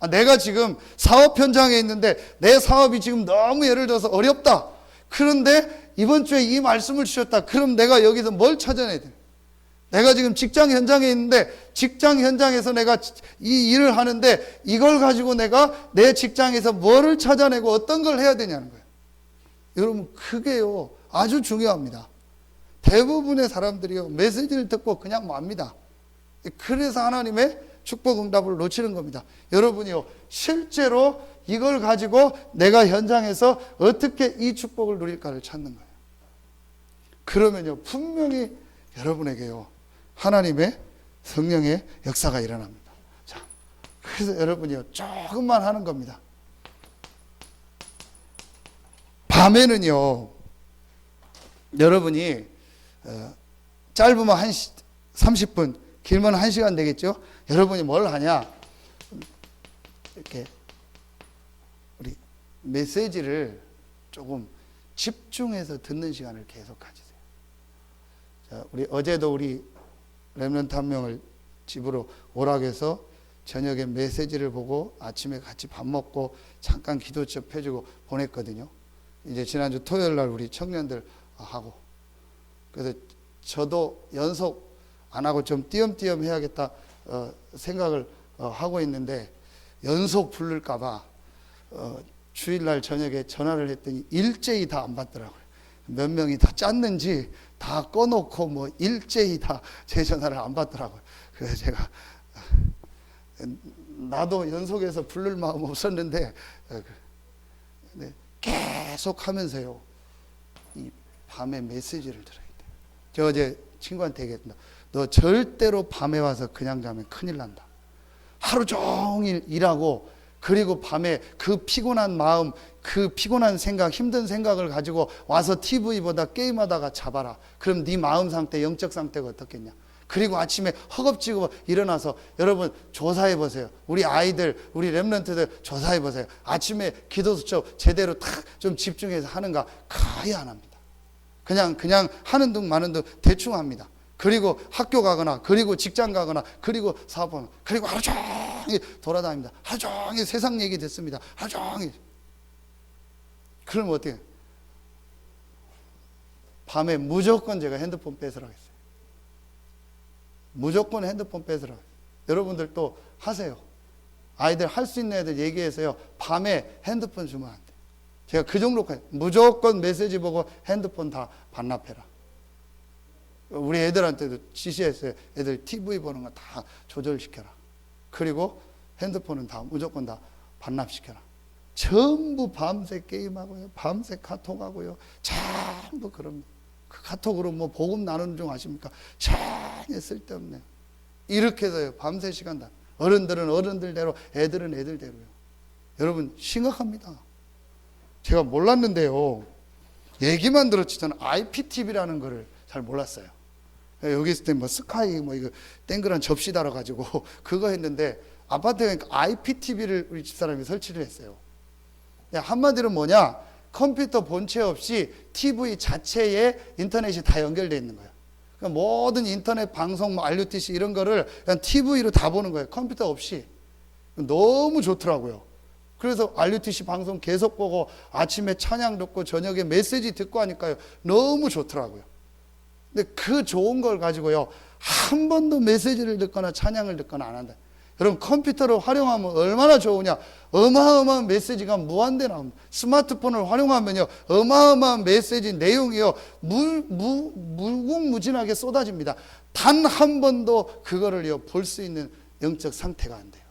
S2: 내가 지금 사업 현장에 있는데 내 사업이 지금 너무 예를 들어서 어렵다. 그런데 이번 주에 이 말씀을 주셨다. 그럼 내가 여기서 뭘 찾아내야 돼? 내가 지금 직장 현장에 있는데 직장 현장에서 내가 이 일을 하는데 이걸 가지고 내가 내 직장에서 뭐를 찾아내고 어떤 걸 해야 되냐는 거예요. 여러분, 그게요, 아주 중요합니다. 대부분의 사람들이요, 메시지를 듣고 그냥 맙니다. 그래서 하나님의 축복 응답을 놓치는 겁니다. 여러분이요, 실제로 이걸 가지고 내가 현장에서 어떻게 이 축복을 누릴까를 찾는 거예요. 그러면요, 분명히 여러분에게요, 하나님의 성령의 역사가 일어납니다. 자, 그래서 여러분이요, 조금만 하는 겁니다. 밤에는요, 여러분이 짧으면 30분, 길면 1시간 되겠죠? 여러분이 뭘 하냐? 이렇게 우리 메시지를 조금 집중해서 듣는 시간을 계속 가지세요. 자, 우리 어제도 우리 렘넌트 한 명을 집으로 오라고 해서 저녁에 메시지를 보고 아침에 같이 밥 먹고 잠깐 기도 좀 펴주고 보냈거든요. 이제 지난주 토요일 날 우리 청년들 하고, 그래서 저도 연속 안 하고 좀 띄엄띄엄 해야겠다 생각을 하고 있는데, 연속 부를까봐 주일날 저녁에 전화를 했더니 일제히 다 안 받더라고요. 몇 명이 다 짰는지 다 꺼놓고 뭐 일제히 다 제 전화를 안 받더라고요. 그래서 제가 나도 연속해서 부를 마음 없었는데 계속 하면서요, 이 밤에 메시지를 들어야 돼. 저 어제 친구한테 얘기했다. 너 절대로 밤에 와서 그냥 자면 큰일 난다. 하루 종일 일하고, 그리고 밤에 그 피곤한 마음, 그 피곤한 생각, 힘든 생각을 가지고 와서 TV보다 게임하다가 자봐라. 그럼 네 마음 상태, 영적 상태가 어떻겠냐. 그리고 아침에 허겁지겁 일어나서, 여러분 조사해 보세요. 우리 아이들, 우리 렘넌트들 조사해 보세요. 아침에 기도 수첩 제대로 탁 좀 집중해서 하는가? 거의 안 합니다. 그냥 하는 둥 마는 둥 대충 합니다. 그리고 학교 가거나, 그리고 직장 가거나, 그리고 사업하면, 그리고 하루 종일 돌아다닙니다. 하루 종일 세상 얘기 듣습니다. 하루 종일. 그럼 어떻게 해요? 밤에 무조건 제가 핸드폰 뺏으라고 했어요. 무조건 핸드폰 뺏으라고 했어요. 여러분들 또 하세요. 아이들 할 수 있는 애들 얘기해서요, 밤에 핸드폰 주면 안 돼. 제가 그 정도까지 무조건 메시지 보고 핸드폰 다 반납해라. 우리 애들한테도 지시했어요. 애들 TV 보는 거 다 조절시켜라. 그리고 핸드폰은 다 무조건 다 반납시켜라. 전부 밤새 게임하고요, 밤새 카톡하고요, 전부 그럽니다. 그 카톡으로 뭐 복음 나누는 중 아십니까? 전혀 쓸데없네요. 이렇게 해서요, 밤새 시간 다. 어른들은 어른들대로, 애들은 애들대로요. 여러분 심각합니다. 제가 몰랐는데요, 얘기만 들었지 저는 IPTV라는 거를 잘 몰랐어요. 여기 있을 때 뭐 스카이 뭐 이거 땡그란 접시 달아가지고 그거 했는데, 아파트에 가니까 IPTV를 우리 집사람이 설치를 했어요. 한마디로 뭐냐, 컴퓨터 본체 없이 TV 자체에 인터넷이 다 연결되어 있는 거예요. 그러니까 모든 인터넷 방송, 뭐 RUTC 이런 거를 그냥 TV로 다 보는 거예요. 컴퓨터 없이. 너무 좋더라고요. 그래서 RUTC 방송 계속 보고, 아침에 찬양 듣고 저녁에 메시지 듣고 하니까요, 너무 좋더라고요. 근데 그 좋은 걸 가지고요, 한 번도 메시지를 듣거나 찬양을 듣거나 안 한다. 여러분 컴퓨터를 활용하면 얼마나 좋으냐. 어마어마한 메시지가 무한대 나옵니다. 스마트폰을 활용하면요, 어마어마한 메시지 내용이요, 무궁무진하게 쏟아집니다. 단 한 번도 그거를요 볼 수 있는 영적 상태가 안 돼요.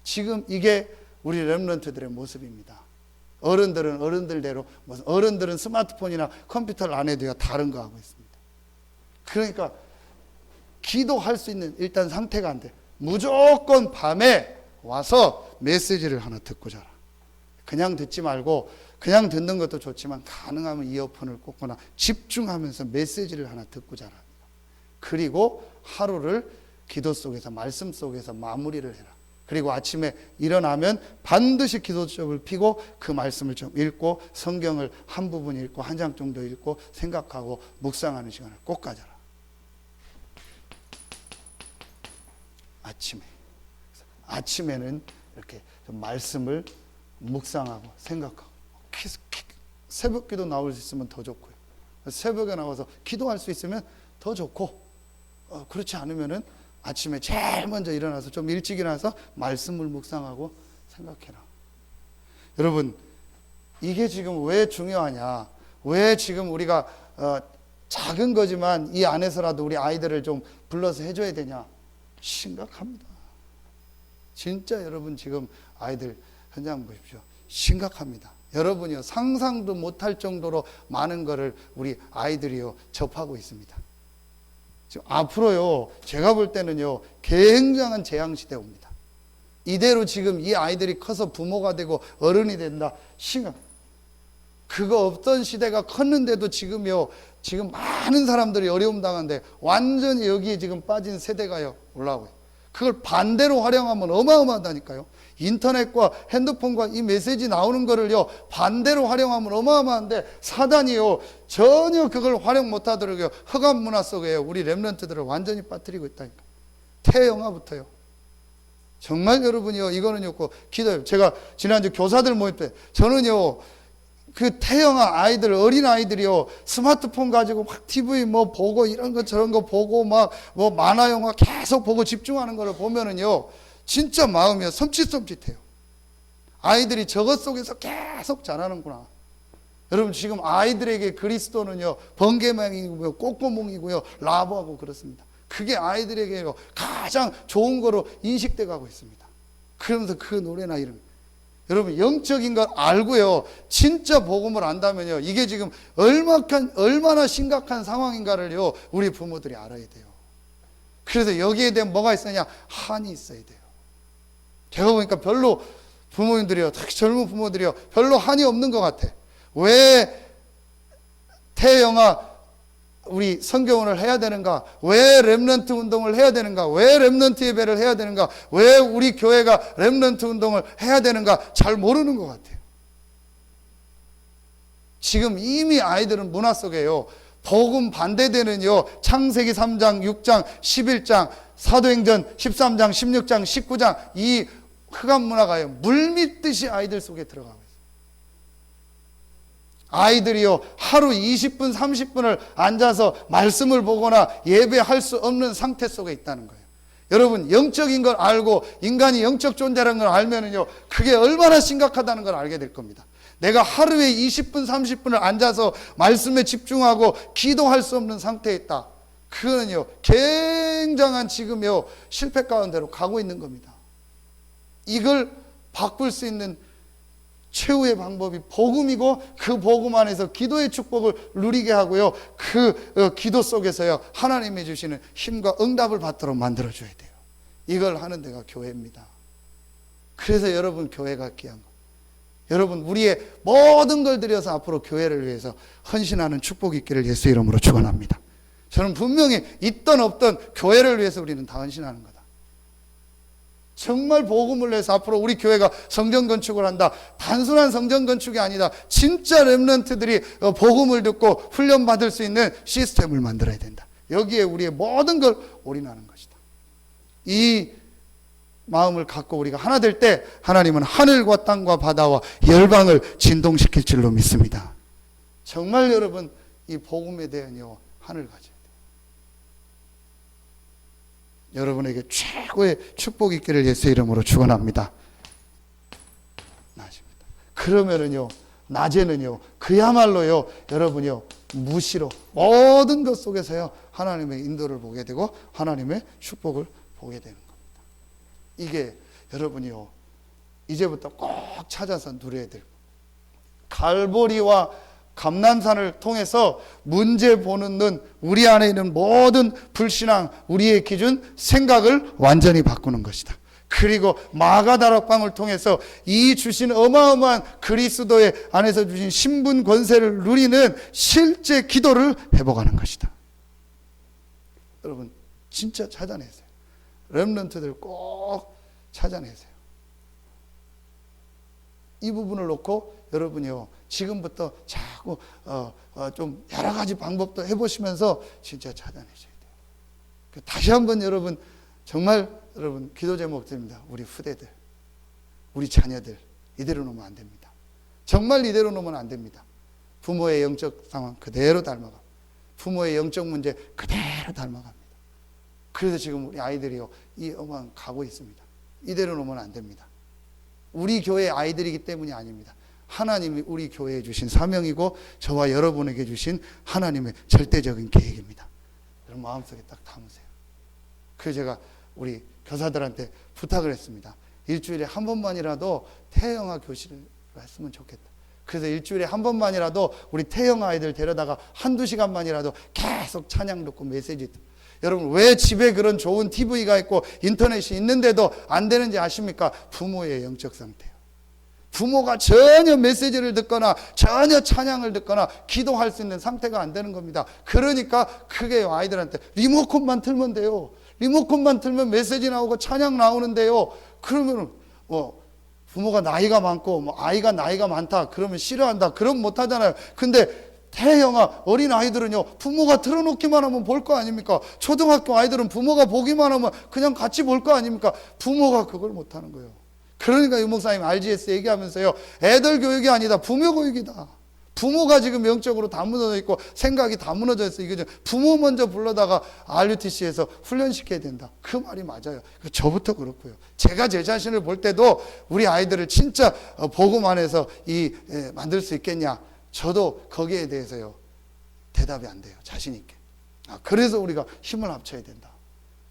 S2: 지금 이게 우리 렘넌트들의 모습입니다. 어른들은 어른들대로, 어른들은 스마트폰이나 컴퓨터를 안 해도요 다른 거 하고 있습니다. 그러니까 기도할 수 있는 일단 상태가 안 돼. 무조건 밤에 와서 메시지를 하나 듣고 자라. 그냥 듣지 말고, 그냥 듣는 것도 좋지만 가능하면 이어폰을 꽂거나 집중하면서 메시지를 하나 듣고 자라. 그리고 하루를 기도 속에서, 말씀 속에서 마무리를 해라. 그리고 아침에 일어나면 반드시 기도수첩을 펴고 그 말씀을 좀 읽고, 성경을 한 부분 읽고 한 장 정도 읽고 생각하고 묵상하는 시간을 꼭 가져라. 아침에는 이렇게 좀 말씀을 묵상하고 생각하고, 새벽 기도 나올 수 있으면 더 좋고요. 새벽에 나와서 기도할 수 있으면 더 좋고, 그렇지 않으면은 아침에 제일 먼저 일어나서 좀 일찍 일어나서 말씀을 묵상하고 생각해라. 여러분, 이게 지금 왜 중요하냐? 왜 지금 우리가 작은 거지만 이 안에서라도 우리 아이들을 좀 불러서 해줘야 되냐? 심각합니다. 진짜 여러분 지금 아이들 현장 보십시오. 심각합니다. 여러분이요 상상도 못할 정도로 많은 거를 우리 아이들이요 접하고 있습니다. 지금 앞으로요 제가 볼 때는요 굉장한 재앙시대 옵니다. 이대로 지금 이 아이들이 커서 부모가 되고 어른이 된다. 그거 없던 시대가 컸는데도 지금요 지금 많은 사람들이 어려움 당하는데 완전히 여기에 지금 빠진 세대가요 올라오고 있어요. 그걸 반대로 활용하면 어마어마하다니까요. 인터넷과 핸드폰과 이 메시지 나오는 거를요 반대로 활용하면 어마어마한데 사단이요 전혀 그걸 활용 못하도록요 흑암 문화 속에요 우리 렘넌트들을 완전히 빠뜨리고 있다니까. 태영아부터요. 정말 여러분이요 이거는요 기도해요. 제가 지난주 교사들 모임 때 저는요 그 태영아 아이들, 어린 아이들이요, 스마트폰 가지고 막 TV 뭐 보고 이런 거 저런 거 보고 막 뭐 만화 영화 계속 보고 집중하는 거를 보면은요, 진짜 마음이 섬찟섬찟해요. 아이들이 저것 속에서 계속 자라는구나. 여러분, 지금 아이들에게 그리스도는요, 번개망이고요, 꽃구멍이고요, 라보하고 그렇습니다. 그게 아이들에게요, 가장 좋은 거로 인식돼 가고 있습니다. 그러면서 그 노래나 이런, 여러분, 영적인 걸 알고요, 진짜 복음을 안다면요, 이게 지금 얼마나 심각한 상황인가를요, 우리 부모들이 알아야 돼요. 그래서 여기에 대한 뭐가 있으냐? 한이 있어야 돼요. 제가 보니까 별로 부모님들이요, 특히 젊은 부모들이요, 별로 한이 없는 것 같아. 왜 태영아 우리 성경을 해야 되는가? 왜 렘넌트 운동을 해야 되는가? 왜 렘넌트 예배를 해야 되는가? 왜 우리 교회가 렘넌트 운동을 해야 되는가? 잘 모르는 것 같아요. 지금 이미 아이들은 문화 속에요, 복음 반대되는요, 창세기 3장, 6장, 11장, 사도행전 13장, 16장, 19장, 이 흑암 문화가요, 물밀듯이 아이들 속에 들어가고 있어요. 아이들이요, 하루 20분, 30분을 앉아서 말씀을 보거나 예배할 수 없는 상태 속에 있다는 거예요. 여러분, 영적인 걸 알고 인간이 영적 존재라는 걸 알면은요, 그게 얼마나 심각하다는 걸 알게 될 겁니다. 내가 하루에 20분, 30분을 앉아서 말씀에 집중하고 기도할 수 없는 상태에 있다. 그거는요, 굉장한 지금요, 실패 가운데로 가고 있는 겁니다. 이걸 바꿀 수 있는 최후의 방법이 복음이고, 그 복음 안에서 기도의 축복을 누리게 하고요, 그 기도 속에서요, 하나님이 주시는 힘과 응답을 받도록 만들어줘야 돼요. 이걸 하는 데가 교회입니다. 그래서 여러분, 교회가 귀한 거. 여러분, 우리의 모든 걸 들여서 앞으로 교회를 위해서 헌신하는 축복이 있기를 예수 이름으로 축원합니다. 저는 분명히 있던 없던 교회를 위해서 우리는 다 헌신하는 거다. 정말 복음을 위해서 앞으로 우리 교회가 성전 건축을 한다. 단순한 성전 건축이 아니다. 진짜 렘넌트들이 복음을 듣고 훈련받을 수 있는 시스템을 만들어야 된다. 여기에 우리의 모든 걸 올인하는 것이다. 이 마음을 갖고 우리가 하나 될 때 하나님은 하늘과 땅과 바다와 열방을 진동시킬 줄로 믿습니다. 정말 여러분, 이 복음에 대한요, 한을 가져야 돼요. 여러분에게 최고의 축복이 있기를 예수 이름으로 축원합니다. 낮입니다. 그러면은요, 낮에는요, 그야말로요, 여러분요, 무시로 모든 것 속에서요, 하나님의 인도를 보게 되고 하나님의 축복을 보게 되는 겁니다. 이게 여러분이요, 이제부터 꼭 찾아서 누려야 될, 갈보리와 감난산을 통해서 문제 보는 눈, 우리 안에 있는 모든 불신앙, 우리의 기준, 생각을 완전히 바꾸는 것이다. 그리고 마가다락방을 통해서 이 주신 어마어마한 그리스도의 안에서 주신 신분 권세를 누리는 실제 기도를 회복하는 것이다. 여러분, 진짜 찾아내세요. 렘넌트들 꼭 찾아내세요. 이 부분을 놓고 여러분이요, 지금부터 자꾸 좀 여러 가지 방법도 해보시면서 진짜 찾아내셔야 돼요. 다시 한번 여러분, 정말 여러분, 기도 제목 드립니다. 우리 후대들, 우리 자녀들 이대로 놓으면 안 됩니다. 정말 이대로 놓으면 안 됩니다. 부모의 영적 상황 그대로 닮아가, 부모의 영적 문제 그대로 닮아갑니다. 그래서 지금 우리 아이들이요, 이 엄한 가고 있습니다. 이대로 놓으면 안 됩니다. 우리 교회 아이들이기 때문이 아닙니다. 하나님이 우리 교회에 주신 사명이고 저와 여러분에게 주신 하나님의 절대적인 계획입니다. 여러분, 마음속에 딱 담으세요. 그래서 제가 우리 교사들한테 부탁을 했습니다. 일주일에 한 번만이라도 태영아 교실을 했으면 좋겠다. 그래서 일주일에 한 번만이라도 우리 태영 아이들 데려다가 한두 시간만이라도 계속 찬양 듣고 메시지 듣고. 여러분, 왜 집에 그런 좋은 TV가 있고 인터넷이 있는데도 안 되는지 아십니까? 부모의 영적 상태예요. 부모가 전혀 메시지를 듣거나 전혀 찬양을 듣거나 기도할 수 있는 상태가 안 되는 겁니다. 그러니까 크게 아이들한테 리모컨만 틀면 돼요. 리모컨만 틀면 메시지 나오고 찬양 나오는데요. 그러면 부모가 나이가 많고 아이가 나이가 많다 그러면 싫어한다 그럼 못하잖아요. 근데 태영아, 어린 아이들은요, 부모가 틀어놓기만 하면 볼 거 아닙니까? 초등학교 아이들은 부모가 보기만 하면 그냥 같이 볼 거 아닙니까? 부모가 그걸 못하는 거예요. 그러니까 유 목사님 RGS 얘기하면서요, 애들 교육이 아니다, 부모 교육이다. 부모가 지금 영적으로 다 무너져 있고 생각이 다 무너져 있어. 이거 부모 먼저 불러다가 RUTC에서 훈련시켜야 된다. 그 말이 맞아요. 저부터 그렇고요. 제가 제 자신을 볼 때도 우리 아이들을 진짜 복음 안에서 만들 수 있겠냐? 저도 거기에 대해서요, 대답이 안 돼요. 자신 있게. 그래서 우리가 힘을 합쳐야 된다.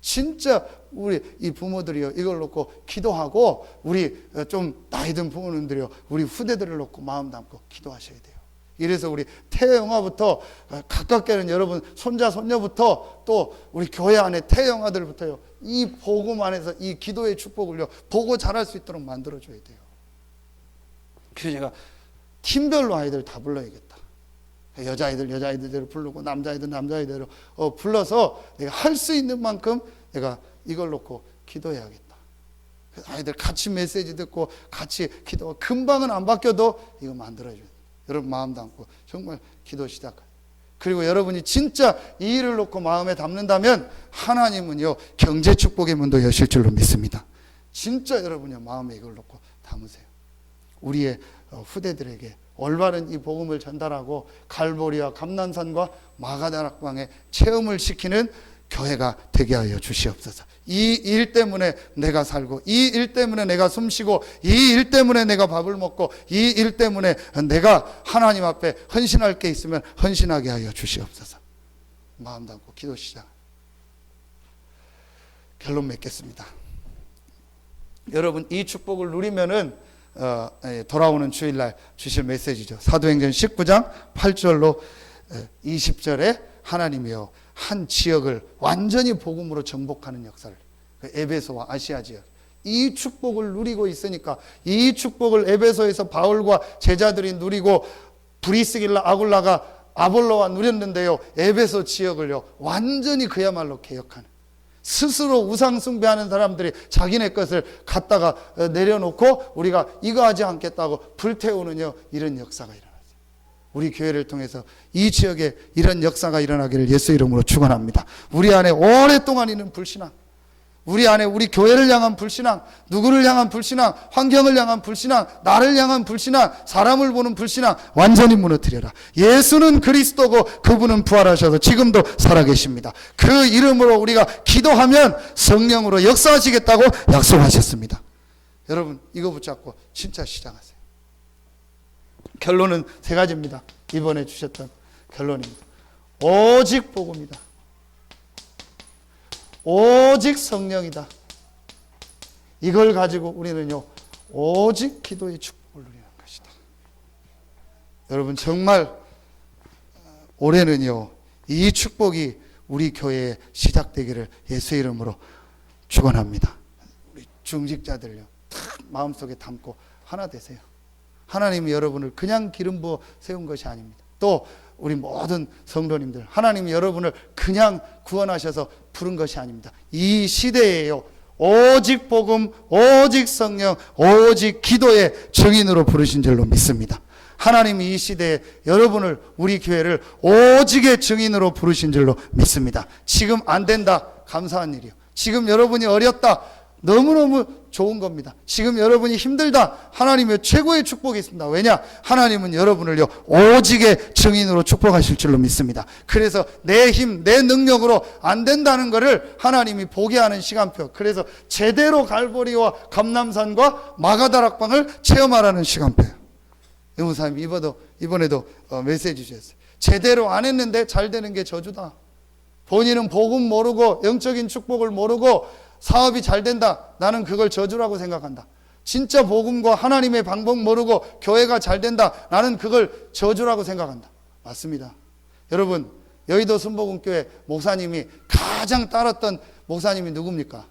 S2: 진짜 우리 이 부모들이요, 이걸 놓고 기도하고, 우리 좀 나이 든 부모님들이요, 우리 후대들을 놓고 마음 담고 기도하셔야 돼요. 이래서 우리 태영아부터, 가깝게는 여러분 손자 손녀부터, 또 우리 교회 안에 태영아들부터요, 이 복음 안에서 이 기도의 축복을요 보고 자랄 수 있도록 만들어줘야 돼요. 그래서 제가 팀별로 아이들 다 불러야겠다. 여자아이들 여자아이들대로 부르고 남자아이들 남자아이대로 불러서 내가 할 수 있는 만큼 내가 이걸 놓고 기도해야겠다. 아이들 같이 메시지 듣고 같이 기도하고, 금방은 안 바뀌어도 이거 만들어줘야 돼요. 여러분 마음 담고 정말 기도 시작해요. 그리고 여러분이 진짜 이 일을 놓고 마음에 담는다면 하나님은요, 경제 축복의 문도 여실 줄로 믿습니다. 진짜 여러분이 마음에 이걸 놓고 담으세요. 우리의 후대들에게 올바른 이 복음을 전달하고 갈보리와 감난산과 마가다락방에 체험을 시키는 교회가 되게 하여 주시옵소서. 이 일 때문에 내가 살고, 이 일 때문에 내가 숨쉬고, 이 일 때문에 내가 밥을 먹고, 이 일 때문에 내가 하나님 앞에 헌신할 게 있으면 헌신하게 하여 주시옵소서. 마음 담고 기도 시작. 결론 맺겠습니다. 여러분 이 축복을 누리면은 돌아오는 주일날 주실 메시지죠. 사도행전 19장 8절로 20절에 하나님이요, 한 지역을 완전히 복음으로 정복하는 역사를, 에베소와 아시아 지역, 이 축복을 누리고 있으니까, 이 축복을 에베소에서 바울과 제자들이 누리고 브리스길라 아굴라가 아볼로와 누렸는데요, 에베소 지역을요 완전히 그야말로 개혁하는, 스스로 우상 숭배하는 사람들이 자기네 것을 갖다가 내려놓고 우리가 이거 하지 않겠다고 불태우는 이런 역사가 일어났어요. 우리 교회를 통해서 이 지역에 이런 역사가 일어나기를 예수 이름으로 축원합니다. 우리 안에 오랫동안 있는 불신앙, 우리 안에 우리 교회를 향한 불신앙, 누구를 향한 불신앙, 환경을 향한 불신앙, 나를 향한 불신앙, 사람을 보는 불신앙 완전히 무너뜨려라. 예수는 그리스도고 그분은 부활하셔서 지금도 살아계십니다. 그 이름으로 우리가 기도하면 성령으로 역사하시겠다고 약속하셨습니다. 여러분 이거 붙잡고 진짜 시작하세요. 결론은 세 가지입니다. 이번에 주셨던 결론입니다. 오직 복음이다. 오직 성령이다. 이걸 가지고 우리는요 오직 기도의 축복을 누리는 것이다. 여러분 정말 올해는요 이 축복이 우리 교회에 시작되기를 예수 이름으로 축원합니다. 우리 중직자들요 탁 마음속에 담고 하나 되세요. 하나님이 여러분을 그냥 기름 부어 세운 것이 아닙니다. 또 우리 모든 성도님들, 하나님이 여러분을 그냥 구원하셔서 부른 것이 아닙니다. 이 시대에요 오직 복음, 오직 성령, 오직 기도의 증인으로 부르신 줄로 믿습니다. 하나님이 이 시대에 여러분을, 우리 교회를 오직의 증인으로 부르신 줄로 믿습니다. 지금 안 된다, 감사한 일이요. 지금 여러분이 어렸다, 너무너무 좋은 겁니다. 지금 여러분이 힘들다, 하나님의 최고의 축복이 있습니다. 왜냐? 하나님은 여러분을요 오직의 증인으로 축복하실 줄로 믿습니다. 그래서 내 힘, 내 능력으로 안 된다는 것을 하나님이 보게 하는 시간표, 그래서 제대로 갈보리와 감남산과 마가다락방을 체험하라는 시간표예요. 영무사님 이번에도 메시지 주셨어요. 제대로 안 했는데 잘 되는 게 저주다. 본인은 복음 모르고 영적인 축복을 모르고 사업이 잘 된다, 나는 그걸 저주라고 생각한다. 진짜 복음과 하나님의 방법 모르고 교회가 잘 된다, 나는 그걸 저주라고 생각한다. 맞습니다. 여러분 여의도 순복음교회 목사님이 가장 따랐던 목사님이 누굽니까?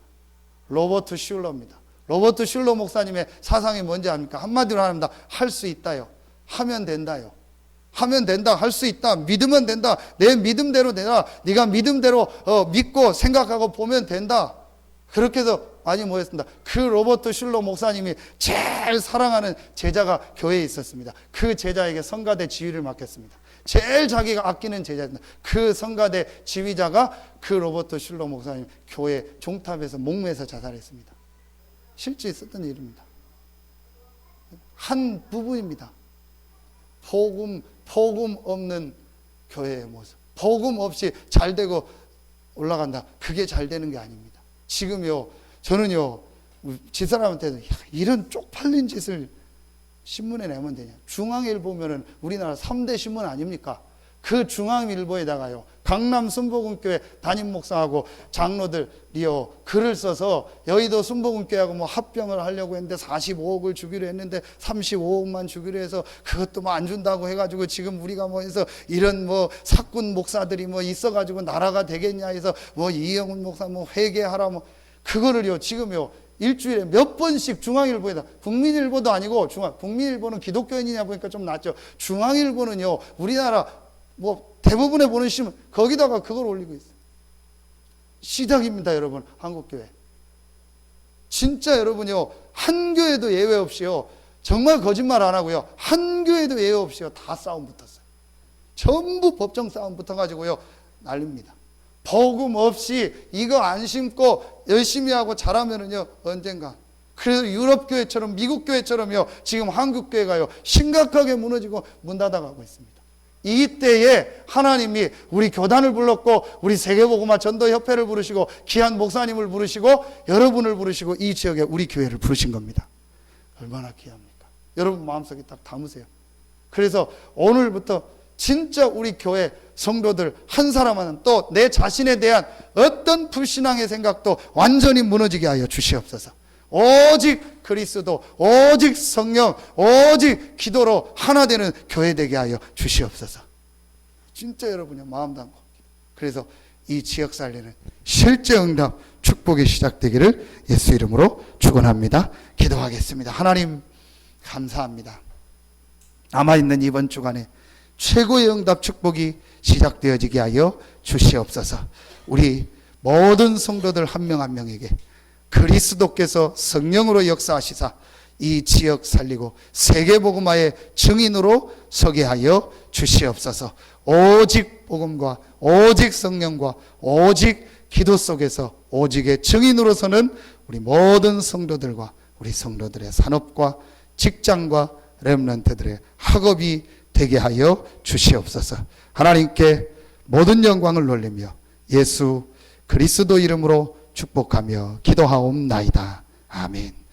S2: 로버트 슐러입니다. 로버트 슐러 목사님의 사상이 뭔지 압니까? 한마디로 합니다. 할 수 있다요. 하면 된다요. 하면 된다, 할 수 있다, 믿으면 된다, 내 믿음대로 되라, 네가 믿음대로 믿고 생각하고 보면 된다. 그렇게 해서 많이 모였습니다. 그 로버트 슐러 목사님이 제일 사랑하는 제자가 교회에 있었습니다. 그 제자에게 성가대 지휘를 맡겼습니다. 제일 자기가 아끼는 제자입니다. 그 성가대 지휘자가 그 로버트 슐러 목사님 교회 종탑에서 목매서 자살했습니다. 실제 있었던 일입니다. 한 부분입니다. 복음 없는 교회의 모습. 복음 없이 잘 되고 올라간다. 그게 잘 되는 게 아닙니다. 지금요, 저는요, 집사람한테도 이런 쪽팔린 짓을 신문에 내면 되냐. 중앙일보 보면은 우리나라 3대 신문 아닙니까? 그 중앙일보에다가요, 강남 순복음교회 담임 목사하고 장로들이요, 글을 써서 여의도 순복음교회하고 뭐 합병을 하려고 했는데 45억을 주기로 했는데 35억만 주기로 해서 그것도 뭐 안 준다고 해가지고 지금 우리가 뭐 해서 이런 뭐 사꾼 목사들이 뭐 있어가지고 나라가 되겠냐 해서 뭐 이영훈 목사 뭐 회개하라 뭐 그거를요, 지금요, 일주일에 몇 번씩 중앙일보에다, 국민일보도 아니고 국민일보는 기독교인이냐 보니까 좀 낫죠. 중앙일보는요, 우리나라 뭐 대부분의 보는 신문 거기다가 그걸 올리고 있어요. 시작입니다, 여러분. 한국교회 진짜 여러분요, 한 교회도 예외 없이요, 정말 거짓말 안 하고요, 한 교회도 예외 없이요, 다 싸움 붙었어요. 전부 법정 싸움 붙어가지고요, 난립니다. 복음 없이 이거 안 심고 열심히 하고 잘하면은요, 언젠가. 그래서 유럽 교회처럼 미국 교회처럼요, 지금 한국 교회가요, 심각하게 무너지고 문 닫아가고 있습니다. 이때에 하나님이 우리 교단을 불렀고, 우리 세계복음화 전도협회를 부르시고, 귀한 목사님을 부르시고, 여러분을 부르시고, 이 지역에 우리 교회를 부르신 겁니다. 얼마나 귀합니까? 여러분 마음속에 딱 담으세요. 그래서 오늘부터 진짜 우리 교회 성도들 한 사람 하나, 또 내 자신에 대한 어떤 불신앙의 생각도 완전히 무너지게 하여 주시옵소서. 오직 그리스도, 오직 성령, 오직 기도로 하나 되는 교회 되게 하여 주시옵소서. 진짜 여러분요, 마음 담고. 그래서 이 지역 살리는 실제 응답 축복이 시작되기를 예수 이름으로 축원합니다. 기도하겠습니다. 하나님 감사합니다. 남아있는 이번 주간에 최고의 응답 축복이 시작되어지게 하여 주시옵소서. 우리 모든 성도들 한 명 한 명에게 그리스도께서 성령으로 역사하시사 이 지역 살리고 세계복음화의 증인으로 서게 하여 주시옵소서. 오직 복음과 오직 성령과 오직 기도 속에서 오직의 증인으로서는 우리 모든 성도들과 우리 성도들의 산업과 직장과 렘넌트들의 학업이 되게 하여 주시옵소서. 하나님께 모든 영광을 돌리며 예수 그리스도 이름으로 축복하며 기도하옵나이다. 아멘.